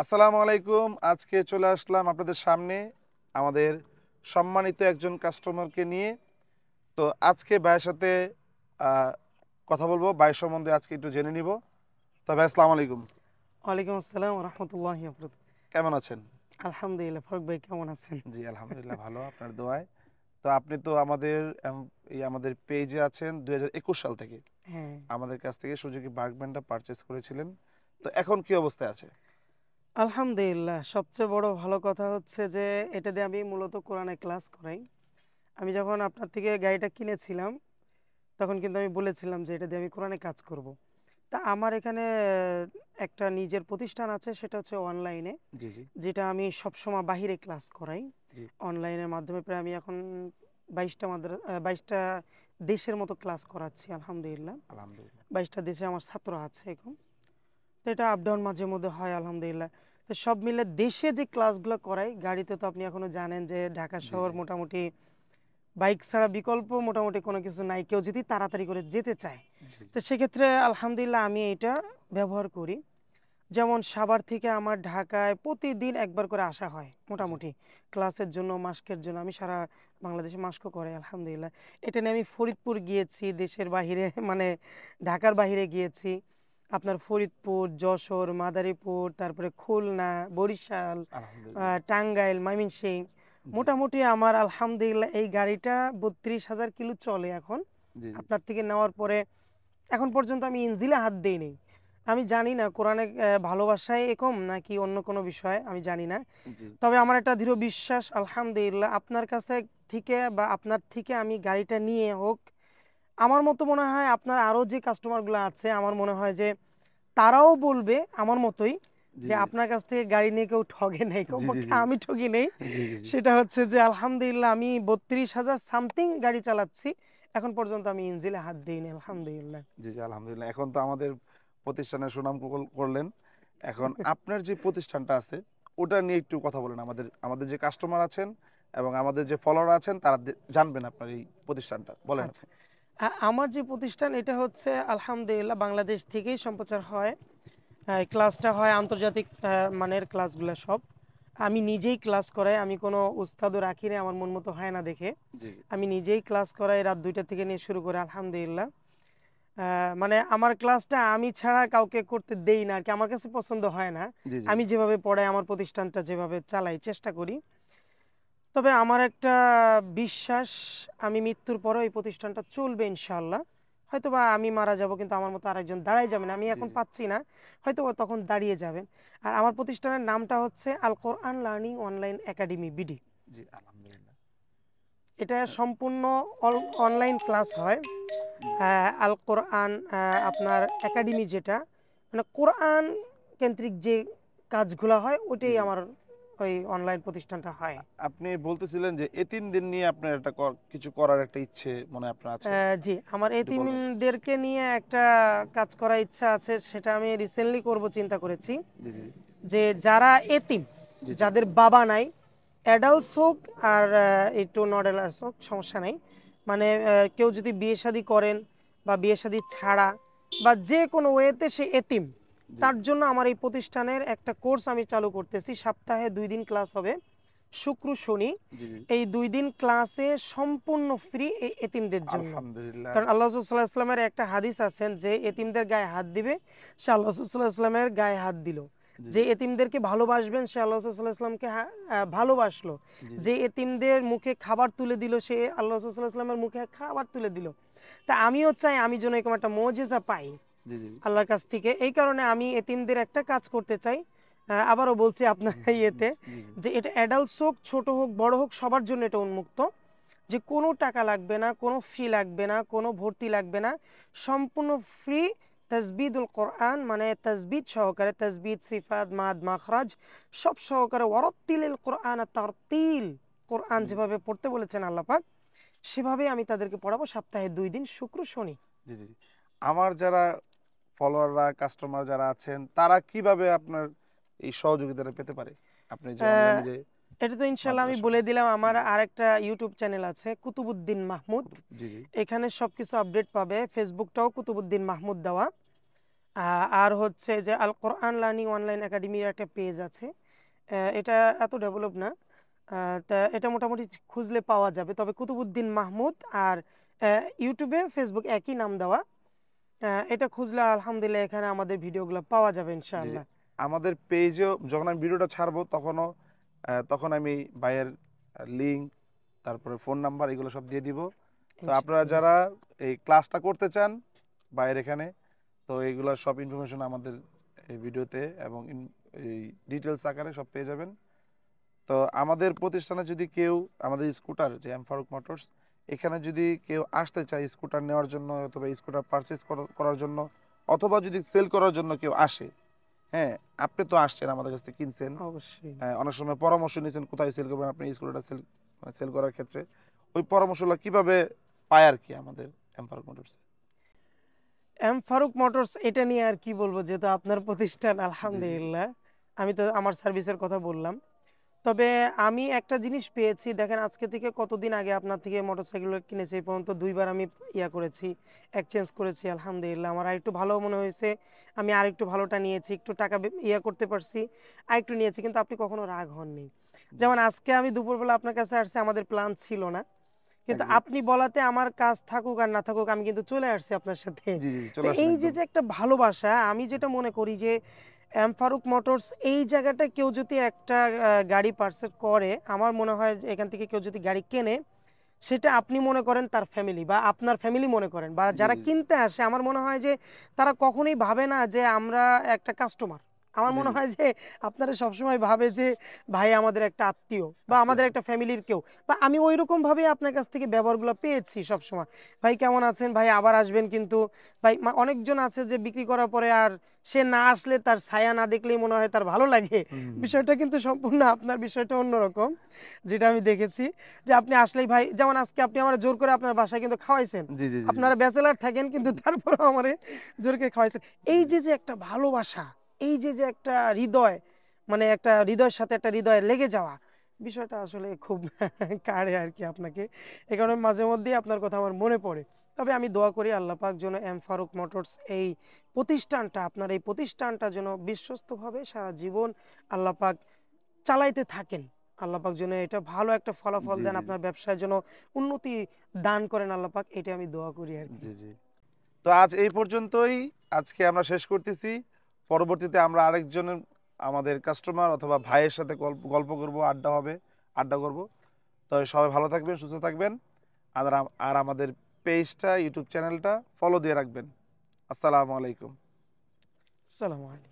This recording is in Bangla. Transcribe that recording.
আসসালামু আলাইকুম। আজকে চলে আসলাম আপনাদের সামনে আমাদের সম্মানিত একজন কাস্টমারকে নিয়ে। তো আজকে ভাইয়ের সাথে আহ, কথা বলবো, ভাই সম্বন্ধে আজকে একটু জেনে নিব। তবে আসসালামু আলাইকুম, ওয়ালাইকুম আসসালাম রহমতুল্লাহি কেমন আছেন? আলহামদুলিল্লাহ। ফারুক ভাই কেমন আছেন? জি আলহামদুলিল্লাহ ভালো, আপনার দোয়ায়। তো আপনি তো আমাদের পেজে আছেন 2021 সাল থেকে। হ্যাঁ, আমাদের কাছ থেকে সুজুকি বার্গম্যানটা পারচেজ করেছিলেন। তো এখন কি অবস্থায় আছে? আলহামদুলিল্লাহ। সবচেয়ে বড় ভালো কথা হচ্ছে যে এটা দিয়ে আমি মূলত কোরআনে ক্লাস করাই। আমি যখন আপনার থেকে গাড়িটা কিনেছিলাম তখন কিন্তু আমি বলেছিলাম যে এটা দিয়ে আমি কোরআনে কাজ করব। তা আমার এখানে একটা নিজের প্রতিষ্ঠান আছে, সেটা হচ্ছে অনলাইনে, জি জি যেটা আমি সবসময় বাহিরে ক্লাস করাই। জি। অনলাইনের মাধ্যমে প্রায় আমি এখন 22টা দেশের মতো ক্লাস করাচ্ছি আলহামদুলিল্লাহ। আলহামদুলিল্লাহ। 22টা দেশে আমার ছাত্র আছে এখন। তো এটা আপ ডাউন মাঝে মধ্যে হয় আলহামদুলিল্লাহ। তো সব মিলে দেশে যে ক্লাসগুলো করাই, গাড়িতে তো আপনি এখনো জানেন যে ঢাকা জি শহর জি মোটামুটি বাইক ছাড়া বিকল্প মোটামুটি কোনো কিছু নাই, কেউ যদি তাড়াতাড়ি করে যেতে চায়। জি তো সেক্ষেত্রে আলহামদুলিল্লাহ আমি এটা ব্যবহার করি। যেমন সাভার থেকে আমার ঢাকায় প্রতিদিন একবার করে আসা হয় জি মোটামুটি ক্লাসের জন্য, মাস্কের জন্য। আমি সারা বাংলাদেশে মাস্কও করাই আলহামদুলিল্লাহ। এটা নিয়ে আমি ফরিদপুর গিয়েছি, দেশের বাহিরে মানে ঢাকার বাহিরে গিয়েছি। আপনার ফরিদপুর, যশোর, মাদারীপুর, তারপরে খুলনা, বরিশাল, আলহামদুলিল্লাহ। টাঙ্গাইল, ময়মনসিংহ। জি মোটামুটি আমার আলহামদুলিল্লাহ এই গাড়িটা 32,000 কিলো চলে এখন। জি জি আপনার থেকে নেওয়ার পরে এখন পর্যন্ত আমি ইঞ্জিলে হাত দিইনি। আমি জানি না কোরআনে ভালোবাসায় এরকম নাকি অন্য কোনো বিষয়, আমি জানি না। জি তবে আমার একটা দৃঢ় বিশ্বাস আলহামদুলিল্লাহ আপনার কাছে থেকে বা আপনার থেকে আমি গাড়িটা নিয়ে হোক, আমার মতো মনে হয় আপনার আরও যে কাস্টমারগুলো আছে আমার মনে হয় যে তারাও বলবে আমার মতোই জি যে জি আপনার কাছ থেকে গাড়ি নিয়ে কেউ ঠগে নেই, জি জি কমপক্ষে জি আমি ঠকি নেই। জি জি জি সেটা হচ্ছে যে আলহামদুলিল্লাহ আমি 32,000 সামথিং গাড়ি চালাচ্ছি, এখন পর্যন্ত আমি ইঞ্জিলে হাত দিইনি আলহামদুলিল্লাহ। জি জি আলহামদুলিল্লাহ। এখন তো আমাদের প্রতিষ্ঠানের সুনাম করলেন। এখন আপনার যে প্রতিষ্ঠানটা আছে ওটা নিয়ে একটু কথা বলেন। আমাদের আমাদের যে কাস্টমার আছেন এবং আমাদের যে ফলোয়ার আছেন তারা জানবেন আপনার এই প্রতিষ্ঠানটা, বলেন আচ্ছা, আপনি। আমার যে প্রতিষ্ঠান এটা হচ্ছে আলহামদুলিল্লাহ বাংলাদেশ থেকেই সম্প্রচার হয়। ক্লাসটা হয় আন্তর্জাতিক মানের ক্লাসগুলো সব। আমি নিজেই ক্লাস করাই, আমি কোনো উস্তাদও রাখি না আমার মন মতো হয় না দেখে। জি জি আমি নিজেই ক্লাস করাই রাত 2টা থেকে নিয়ে শুরু করে আলহামদুলিল্লাহ। মানে আমার ক্লাসটা আমি ছাড়া কাউকে করতে দেই না আর কি, আমার কাছে পছন্দ হয় না। জি জি আমি যেভাবে পড়াই, আমার প্রতিষ্ঠানটা যেভাবে চালাই, চেষ্টা করি। তবে আমার একটা বিশ্বাস, আমি মৃত্যুর পরেও এই প্রতিষ্ঠানটা চলবে ইনশাআল্লাহ। হয়তোবা আমি মারা যাব কিন্তু আমার মতো আরেকজন দাঁড়াই যাবেন, আমি জি এখন জি পাচ্ছি না, হয়তোবা তখন দাঁড়িয়ে যাবেন। আর আমার প্রতিষ্ঠানের নামটা হচ্ছে আল কোরআন লার্নিং অনলাইন একাডেমি বিডি। জি আলহামদুলিল্লাহ। এটা সম্পূর্ণ অনলাইন ক্লাস হয়। আল কোরআন আপনার একাডেমি যেটা, মানে কোরআন কেন্দ্রিক যে কাজগুলো হয় জি ওইটাই জি আমার ওই অনলাইন প্রতিষ্ঠানটা হয়। আপনি বলতেছিলেন যে এতিমদের নিয়ে আপনার একটা কিছু করার একটা ইচ্ছে মনে হয় আপনার আছে, জি, আমার একটু বলবেন। এতিমদেরকে নিয়ে একটা কাজ করার ইচ্ছা আছে, সেটা আমি রিসেন্টলি করব চিন্তা করেছি। জি জি যে যারা এতিম, জি জি যাদের বাবা নাই, অ্যাডাল্টস হোক আর একটু নট অ্যাডাল্টস হোক সমস্যা নাই, মানে কেউ যদি বিয়ে শাদী করেন বা বিয়ে শাদী ছাড়া বা যে কোনো ওয়েতে সে এতিম, জি তার জন্য আমার এই প্রতিষ্ঠানের একটা কোর্স আমি চালু করতেছি। সপ্তাহে 2 দিন ক্লাস হবে, শুক্র শনি। জি জি এই 2 দিন ক্লাসে সম্পূর্ণ ফ্রি এই এতিমদের জন্য। আলহামদুলিল্লাহ। কারণ আল্লাহ রাসূল সাল্লাল্লাহু আলাইহি ওয়াসাল্লামের একটা হাদিস আছেন যে এতিমদের গায়ে হাত দিবে সে আল্লাহ রাসূল সাল্লাল্লাহু আলাইহি ওয়াসাল্লামের গায়ে হাত দিল। জি যে এতিমদেরকে ভালোবাসবেন সে আল্লাহ রাসূল সাল্লাল্লাহু আলাইহি ওয়াসাল্লামকে ভালোবাসলো। জি জি যে এতিমদের মুখে খাবার তুলে দিল সে আল্লাহ রাসূল সাল্লাল্লাহু আলাইহি ওয়াসাল্লামের মুখে খাবার তুলে দিল। তা আমিও চাই আমি যেন এরকম একটা মুজিজা পাই জি জি আল্লাহর কাছ থেকে। এই কারণে আমি এতিমদের একটা কাজ করতে চাই। আবারও বলছি আপনার ইয়েতে জি জি যে এটা অ্যাডাল্টস হোক, ছোট হোক, বড় হোক, সবার জন্য এটা উন্মুক্ত। যে কোনো টাকা লাগবে না, কোনো ফি লাগবে না, কোনো ভর্তি লাগবে না, সম্পূর্ণ ফ্রি। তাজবিদুল কোরআন মানে তাজবিদ সহকারে, তাজবিদ, সিফাত, মাদ, মাখরাজ সব সহকারে, ওয়ারাত্তিলিল কোরআন তারতিল, কোরআন জি যেভাবে পড়তে বলেছেন আল্লাহ পাক সেভাবে আমি তাদেরকে পড়াবো সপ্তাহে 2 দিন, শুক্র শনি। জি জি আমার যারা ফলোয়াররা কাস্টমার যারা আছেন তারা কিভাবে আপনার এই সহযোগিতাটা পেতে পারে, আপনি যে আহ, অনলাইনে যে এটা তো ইনশাল্লাহ আমি মাদ্রাসা। বলে দিলাম, জি আমার আরেকটা ইউটিউব চ্যানেল আছে কুতুবুদ্দিন মাহমুদ। জি জি এখানে সব কিছু আপডেট পাবে। ফেসবুকটাও কুতুবুদ্দিন মাহমুদ দেওয়া। আর হচ্ছে যে আল কোরআন লার্নিং অনলাইন একাডেমির একটা পেজ আছে। এটা এত ডেভেলপ না, তা এটা মোটামুটি খুঁজলে পাওয়া যাবে। তবে কুতুবুদ্দিন মাহমুদ আর ইউটিউবে ফেসবুক একই নাম দেওয়া। এটা খুঁজলে আলহামদুলিল্লাহ এখানে আমাদের ভিডিওগুলো পাওয়া যাবে জি জি। ইনশাআল্লাহ। আমাদের পেজেও যখন আমি ভিডিওটা ছাড়বো তখন আমি ভাইয়ের লিঙ্ক, তারপরে ফোন নাম্বার এগুলো সব দিয়ে দিব। তো আপনারা ইনশাআল্লাহ। যারা এই ক্লাসটা করতে চান ভাইয়ের এখানে, তো এইগুলোর সব ইনফরমেশন আমাদের এই ভিডিওতে এবং এই ডিটেলস আকারে সব পেয়ে যাবেন। তো আমাদের প্রতিষ্ঠানে যদি কেউ, আমাদের স্কুটার যে এম ফারুক মোটরস, এখানে যদি কেউ আসতে চায় স্কুটার নেওয়ার জন্য অথবা স্কুটার পারচেজ করার জন্য অথবা যদি সেল করার জন্য কেউ আসে, হ্যাঁ, আপনি তো আসছেন আমাদের কাছ থেকে কিনছেন, অবশ্যই। অনেক সময় পরামর্শ নিয়েছেন কোথায় সেল করবেন আপনি স্কুটারটা সেল করার ক্ষেত্রে, ওই পরামর্শগুলো কিভাবে পায় আর কি আমাদের M Farooq motors? M Farooq motors এটা নিয়ে আর কি বলবো, যেহেতু আপনার প্রতিষ্ঠান জি জি আলহামদুলিল্লাহ। আমি তো আমার সার্ভিসের কথা বললাম। তবে আমি একটা জিনিস পেয়েছি, দেখেন আজকে থেকে কতদিন আগে আপনার থেকে মোটরসাইকেল কিনেছি, এই পর্যন্ত 2 বার আমি করেছি, এক্সচেঞ্জ করেছি। আলহামদুলিল্লাহ আমার আরেকটু ভালো মনে হয়েছে, আমি আরেকটু ভালোটা নিয়েছি, একটু টাকা করতে পারছি, আরেকটু নিয়েছি, কিন্তু আপনি কখনো রাগ হননি। জি যেমন আজকে আমি দুপুরবেলা আপনার কাছে আসছি, আমাদের প্ল্যান ছিল না, কিন্তু একদম। আপনি বলাতে আমার কাজ থাকুক আর না থাকুক আমি কিন্তু চলে আসছি আপনার সাথে। জি জি জি, তো চলে আসেন এই যে একদম। যে একটা ভালোবাসা, আমি যেটা মনে করি যে এম ফারুক মোটরস এই জায়গাটা কেউ যদি একটা গাড়ি পার্সেল করে, আমার মনে হয় যে এখান থেকে কেউ যদি গাড়ি কেনে, সেটা আপনি মনে করেন তার ফ্যামিলি বা আপনার ফ্যামিলি মনে করেন, বা জি যারা জি জি কিনতে আসে আমার মনে হয় যে তারা কখনোই ভাবে না যে আমরা একটা কাস্টমার। আমার জি মনে জি, হয় যে আপনারা সবসময় ভাবে যে ভাই আমাদের একটা আত্মীয় বা আত্মীয়। আমাদের একটা ফ্যামিলির কেউ, বা আমি ওই রকম ভাবে আপনার কাছ থেকে ব্যবহারগুলো পেয়েছি সবসময়। ভাই কেমন আছেন, ভাই আবার আসবেন কিন্তু। ভাই অনেকজন আছে যে বিক্রি করার পরে আর সে না আসলে, তার ছায়া না দেখলেই মনে হয় তার ভালো লাগে। হুম, হুম, হুম। বিষয়টা কিন্তু সম্পূর্ণ আপনার বিষয়টা অন্যরকম, যেটা আমি দেখেছি। যে আপনি আসলেই ভাই, যেমন আজকে আপনি আমার জোর করে আপনার বাসায় কিন্তু খাওয়াইছেন। জি জি জি জি আপনারা ব্যাচেলার থাকেন কিন্তু তারপরেও আমারে জোর করে খাওয়াইছেন। এই যে যে একটা ভালোবাসা, এই যে যে একটা হৃদয়, মানে একটা হৃদয়ের সাথে একটা হৃদয়ে লেগে যাওয়া, বিষয়টা আসলে খুব কাড়ে আর কি আপনাকে। এই কারণে মাঝে মধ্যেই আপনার কথা আমার মনে পড়ে। তবে আমি দোয়া করি আল্লাহ পাক যেন এম ফারুক মোটরস এই প্রতিষ্ঠানটা, আপনার এই প্রতিষ্ঠানটা যেন বিশ্বস্তভাবে সারা জীবন আল্লাহ পাক চালাইতে থাকেন। আল্লাহ পাক যেন এটা ভালো একটা ফলাফল জি দেন, জি আপনার ব্যবসায় যেন উন্নতি দান করেন আল্লাহ পাক, এটা আমি দোয়া করি আর কি। জি জি। তো আজ এই পর্যন্তই, আজকে আমরা শেষ করতেছি। পরবর্তীতে আমরা আরেকজনের, আমাদের কাস্টমার অথবা ভাইয়ের সাথে গল্প গল্প করব, আড্ডা হবে, আড্ডা করব। তো সবাই ভালো থাকবেন, সুস্থ থাকবেন। আর আমাদের পেজটা, ইউটিউব চ্যানেলটা ফলো দিয়ে রাখবেন। আসসালামু আলাইকুম। আসসালামু আলাইকুম।